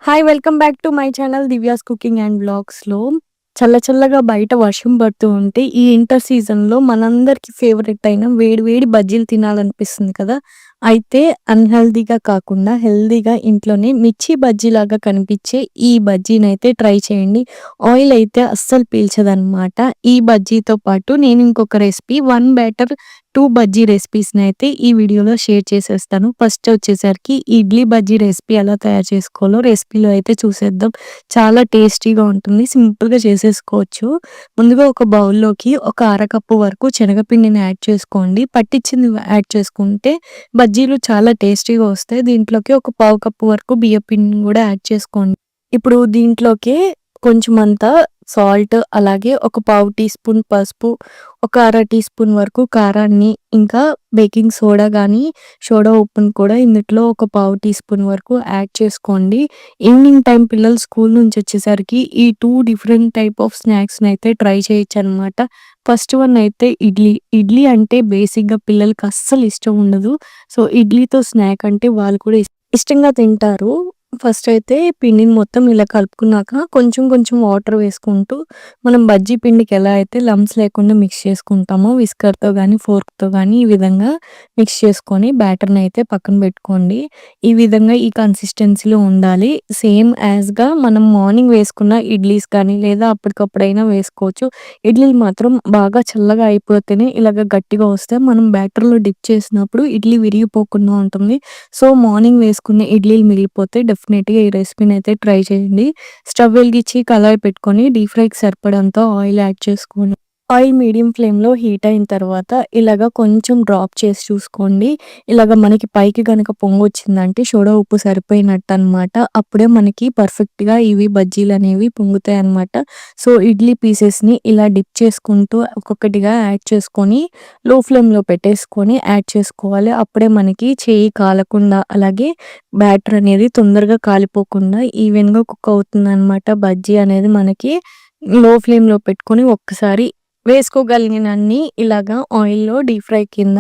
Hi! Welcome back to my channel 'Divya's cooking and వ్లాగ్స్‌లో' చల్లగా బయట వర్షం పడుతూ ఉంటే, ఈ ఇంటర్ సీజన్‌లో మనందరికి ఫేవరెట్ అయిన వేడి వేడి బజ్జీలు తినాలనిపిస్తుంది కదా! అయితే అన్‌హెల్తీగా కాకుండా హెల్తీగా ఇంట్లోనే మిర్చి బజ్జీలాగా కనిపించే ఈ బజ్జీనైతే ట్రై చేయండి. ఆయిల్ అయితే అస్సలు పీల్చదనమాట. ఈ బజ్జీతో పాటు నేను ఇంకొక రెసిపీ 1 బ్యాటర్ 2 బజ్జీ రెసిపీస్‌నైతే ఈ వీడియోలో షేర్ చేసేస్తాను. ఫస్ట్ వచ్చేసరికి ఇడ్లీ బజ్జీ రెసిపీ ఎలా తయారు చేసుకోవాలో రెసిపీలో అయితే చూసేద్దాం. చాలా టేస్టీగా ఉంటుంది. సింపుల్‌గా చేసేసుకోవచ్చు. ముందుగా ఒక బౌల్‌లోకి ఒక అరకప్పు వరకు శనగపిండిని యాడ్ చేసుకోండి. పట్టించింది యాడ్ చేసుకుంటే బజ్జీలు చాలా టేస్టీగా వస్తాయి. దీంట్లోకి ఒక పావు కప్పు వరకు బియ్యపు పిండిని కూడా యాడ్ చేసుకోండి. ఇప్పుడు దీంట్లోకే కొంచెమంతా సాల్ట్, అలాగే ఒక పావు టీ స్పూన్ పసుపు, ఒక అర టీ స్పూన్ వరకు కారాన్ని, ఇంకా బేకింగ్ సోడా గానీ, సోడా ఉప్పుని కూడా ఇందుట్లో ఒక పావు టీ స్పూన్ వరకు యాడ్ చేసుకోండి. ఈవినింగ్ టైం పిల్లలు స్కూల్ నుంచి వచ్చేసరికి ఈ 2 డిఫరెంట్ టైప్ ఆఫ్ స్నాక్స్‌నైతే ట్రై చేయొచ్చనమాట. ఫస్ట్ వన్ అయితే ఇడ్లీ. ఇడ్లీ అంటే బేసిక్‌గా పిల్లలకి అస్సలు ఇష్టం ఉండదు. సో, ఇడ్లీతో స్నాక్ అంటే వాళ్ళు కూడా ఇష్టంగా తింటారు. ఫస్ట్ అయితే పిండిని మొత్తం ఇలా కలుపుకున్నాక కొంచెం వాటర్ వేసుకుంటూ మనం బజ్జీ పిండికి ఎలా అయితే లంప్స్ లేకుండా మిక్స్ చేసుకుంటామో విస్కర్‌తో గానీ, ఫోర్క్‌తో గానీ ఈ విధంగా మిక్స్ చేసుకొని బ్యాటర్‌ని అయితే పక్కన పెట్టుకోండి. ఈ విధంగా ఈ కన్సిస్టెన్సీలో ఉండాలి. సేమ్ యాస్‌గా మనం మార్నింగ్ వేసుకున్న ఇడ్లీస్ కానీ లేదా అప్పటికప్పుడైనా వేసుకోవచ్చు. ఇడ్లీలు మాత్రం బాగా చల్లగా అయిపోతేనే ఇలాగ గట్టిగా వస్తాయి. మనం బ్యాటర్‌లో డిప్ చేసినప్పుడు ఇడ్లీ విరిగిపోకుండా ఉంటుంది. సో, మార్నింగ్ వేసుకున్న ఇడ్లీలు మిగిలిపోతే డెఫినిట్‌గా ఈ రెసిపీనైతే ట్రై చేయండి. స్టవ్ వెలిగించి కళాయి పెట్టుకొని డీప్ ఫ్రైకి సరిపడంత ఆయిల్ యాడ్ చేసుకోండి. ఆయిల్ మీడియం ఫ్లేమ్‌లో హీట్ అయిన తర్వాత ఇలాగ కొంచెం డ్రాప్ చేసి చూసుకోండి. ఇలాగ మనకి పైకి గనక పొంగొచ్చిందంటే సోడా ఉప్పు సరిపోయినట్టనమాట. అప్పుడే మనకి పర్ఫెక్ట్‌గా ఇవి బజ్జీలనేవి పొంగుతాయనమాట. సో, ఇడ్లీ పీసెస్‌ని ఇలా డిప్ చేసుకుంటూ ఒక్కొక్కటిగా యాడ్ చేసుకొని లో ఫ్లేమ్‌లో పెట్టేసుకొని యాడ్ చేసుకోవాలి. అప్పుడే మనకి చెయ్యి కాలకుండా, అలాగే బ్యాటర్ అనేది తొందరగా కాలిపోకుండా ఈవెన్‌గా కుక్ అవుతుందనమాట. బజ్జీ అనేది మనకి లో ఫ్లేమ్‌లో పెట్టుకొని ఒక్కసారి వేసుకోగలిగినన్ని ఇలాగా ఆయిల్‌లో డీప్ ఫ్రై కింద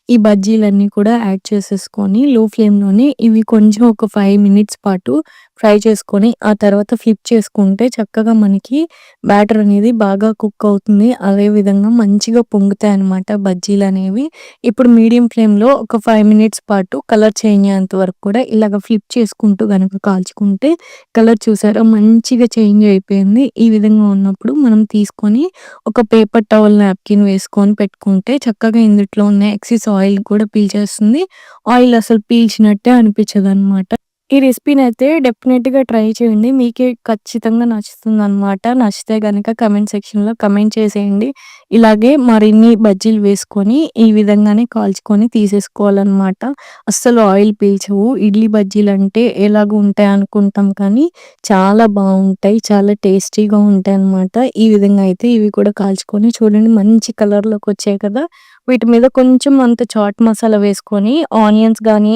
ఈ బజ్జీలన్నీ కూడా యాడ్ చేసేసుకొని లో ఫ్లేమ్‌లోనే ఇవి కొంచెం ఒక 5 మినిట్స్ పాటు ఫ్రై చేసుకొని, ఆ తర్వాత ఫ్లిప్ చేసుకుంటే చక్కగా మనకి బ్యాటర్ అనేది బాగా కుక్ అవుతుంది. అదే విధంగా మంచిగా పొంగుతాయన్నమాట బజ్జీలనేవి. ఇప్పుడు మీడియం ఫ్లేమ్‌లో ఒక 5 మినిట్స్ పాటు కలర్ చేంజ్ అయ్యేంత వరకు కూడా ఇలాగ ఫ్లిప్ చేసుకుంటూ గనక కాల్చుకుంటే కలర్ చూసారా మంచిగా చేంజ్ అయిపోయింది. ఈ విధంగా ఉన్నప్పుడు మనం తీసుకొని ఒక పేపర్ టవల్ నాప్కిన్ వేసుకొని పెట్టుకుంటే చక్కగా ఇందుట్లో ఉన్న ఎక్సెస్ ఆయిల్ కూడా పీల్చేస్తుంది. ఆయిల్ అసలు పీల్చినట్టే అనిపించదనమాట. ఈ రెసిపీనైతే డెఫినెట్‌గా ట్రై చేయండి. మీకే ఖచ్చితంగా నచ్చుతుందనమాట. నచ్చితే గనక కామెంట్ సెక్షన్‌లో కామెంట్ చేసేయండి. ఇలాగే మరిన్ని బజ్జీలు వేసుకొని ఈ విధంగానే కాల్చుకొని తీసేసుకోవాలనమాట. అస్సలు ఆయిల్ పీల్చవు. ఇడ్లీ బజ్జీలంటే ఎలాగో ఉంటాయి అనుకుంటాం కానీ చాలా బావుంటాయి. చాలా టేస్టీగా ఉంటాయన్నమాట. ఈ విధంగా అయితే ఇవి కూడా కాల్చుకొని చూడండి మంచి కలర్‌లోకొచ్చాయి కదా! వీటి మీద కొంచెం అంత చాట్ మసాలా వేసుకొని ఆనియన్స్ గానీ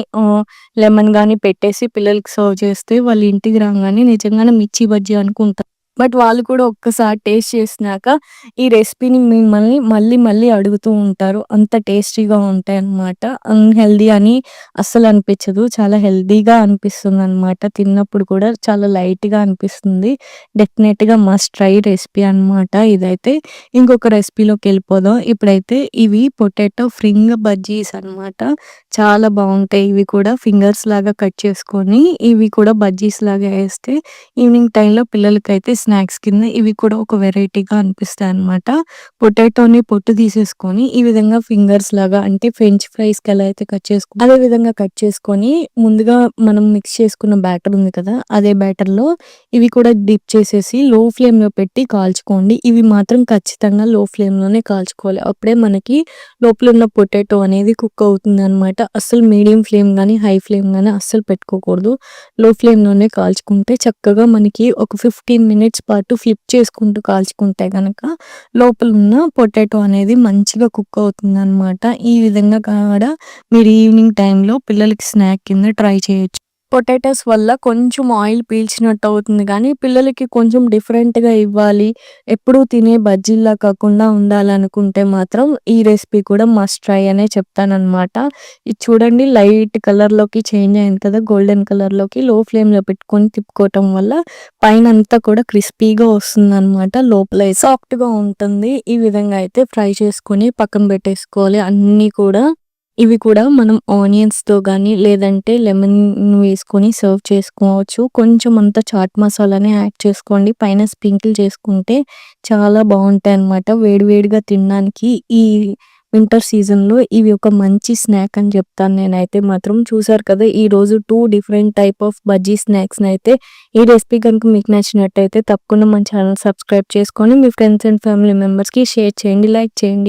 లెమన్ గానీ పెట్టేసి పిల్లలకి సర్వ్ చేస్తే వాళ్ళు ఇంటికి రాంగానే నిజంగానే మిర్చి బజ్జీ అనుకుంటారు. బట్ వాళ్ళు కూడా ఒక్కసారి టేస్ట్ చేసినాక ఈ రెసిపీని మిమ్మల్ని మళ్ళీ అడుగుతూ ఉంటారు. అంత టేస్టీగా ఉంటాయన్నమాట. అన్‌హెల్తీ అని అస్సలు అనిపించదు. చాలా హెల్తీగా అనిపిస్తుందన్నమాట. తిన్నప్పుడు కూడా చాలా లైట్‌గా అనిపిస్తుంది. డెఫినెట్‌గా మస్ట్ ట్రై రెసిపీ అన్నమాట ఇదైతే. ఇంకొక రెసిపీలోకెళ్ళిపోదాం. ఇప్పుడైతే ఇవి పొటాటో ఫ్రింగ్ బజ్జీస్ అన్నమాట. చాలా బావుంటాయి ఇవి కూడా. ఫింగర్స్ లాగా కట్ చేసుకొని, ఇవి కూడా బజ్జీస్ లాగా ఏస్తే ఈవినింగ్ టైంలో పిల్లలకైతే స్నాక్స్ కింద ఇవి కూడా ఒక వెరైటీగా అనిపిస్తాయన్నమాట. పొటాటోని పొట్టు తీసేసుకొని, ఈ విధంగా ఫింగర్స్ లాగా అంటే ఫ్రెంచ్ ఫ్రైస్‌కి ఎలా అయితే కట్ అదే విధంగా కట్ చేసుకొని, ముందుగా మనం మిక్స్ చేసుకున్న బ్యాటర్ ఉంది కదా! అదే బ్యాటర్‌లో ఇవి కూడా డిప్ చేసేసి లో ఫ్లేమ్‌లో పెట్టి కాల్చుకోండి. ఇవి మాత్రం ఖచ్చితంగా లో ఫ్లేమ్‌లోనే కాల్చుకోవాలి. అప్పుడే మనకి లోపల ఉన్న పొటాటో అనేది కుక్ అవుతుందనమాట. అస్సలు మీడియం ఫ్లేమ్ గానీ, హై ఫ్లేమ్ గానీ అస్సలు పెట్టుకోకూడదు. లో ఫ్లేమ్‌లోనే కాల్చుకుంటే చక్కగా మనకి ఒక 15 మినిట్స్ పాటు ఫ్లిప్ చేసుకుంటూ కాల్చుకుంటే గనక లోపలున్న పొటాటో అనేది మంచిగా కుక్ అవుతుందనమాట. ఈ విధంగా కూడా మీరు ఈవినింగ్ టైంలో పిల్లలకి స్నాక్ కింద ట్రై చేయొచ్చు. పొటాటోస్ వల్ల కొంచెం ఆయిల్ పీల్చినట్టు అవుతుంది గానీ, పిల్లలకి కొంచెం డిఫరెంట్‌గా ఇవ్వాలి. ఎప్పుడూ తినే బజ్జీల్లా కాకుండా ఉండాలనుకుంటే మాత్రం ఈ రెసిపీ కూడా మస్ట్ ట్రై అనే చెప్తాననమాట. ఇది చూడండి లైట్ కలర్‌లోకి చేంజ్ అయింది కదా! గోల్డెన్ కలర్‌లోకి లో ఫ్లేమ్‌లో పెట్టుకొని తిప్పుకోవటం వల్ల పైనంతా కూడా క్రిస్పీగా వస్తుందనమాట. లోపల సాఫ్ట్‌గా ఉంటుంది. ఈ విధంగా అయితే ఫ్రై చేసుకొని పక్కన పెట్టేసుకోవాలి అన్నీ కూడా. ఇవి కూడా మనం ఆనియన్స్‌తో గానీ, లేదంటే లెమన్ వేసుకొని సర్వ్ చేసుకోవచ్చు. కొంచెం అంతా చాట్ మసాలాని యాడ్ చేసుకోండి. పైన స్ప్రింకిల్ చేసుకుంటే చాలా బావుంటాయన్నమాట. వేడి వేడిగా తినడానికి ఈ వింటర్ సీజన్‌లో ఇవి ఒక మంచి స్నాక్ అని చెప్తాను నేనైతే మాత్రం. చూసారు కదా! ఈరోజు 2 డిఫరెంట్ టైప్ ఆఫ్ బజ్జీ స్నాక్స్‌నైతే ఈ రెసిపీ గనుక మీకు నచ్చినట్టయితే తప్పకుండా మన ఛానల్ సబ్స్క్రైబ్ చేసుకొని మీ ఫ్రెండ్స్ అండ్ ఫ్యామిలీ మెంబర్స్‌కి షేర్ చేయండి, లైక్ చేయండి.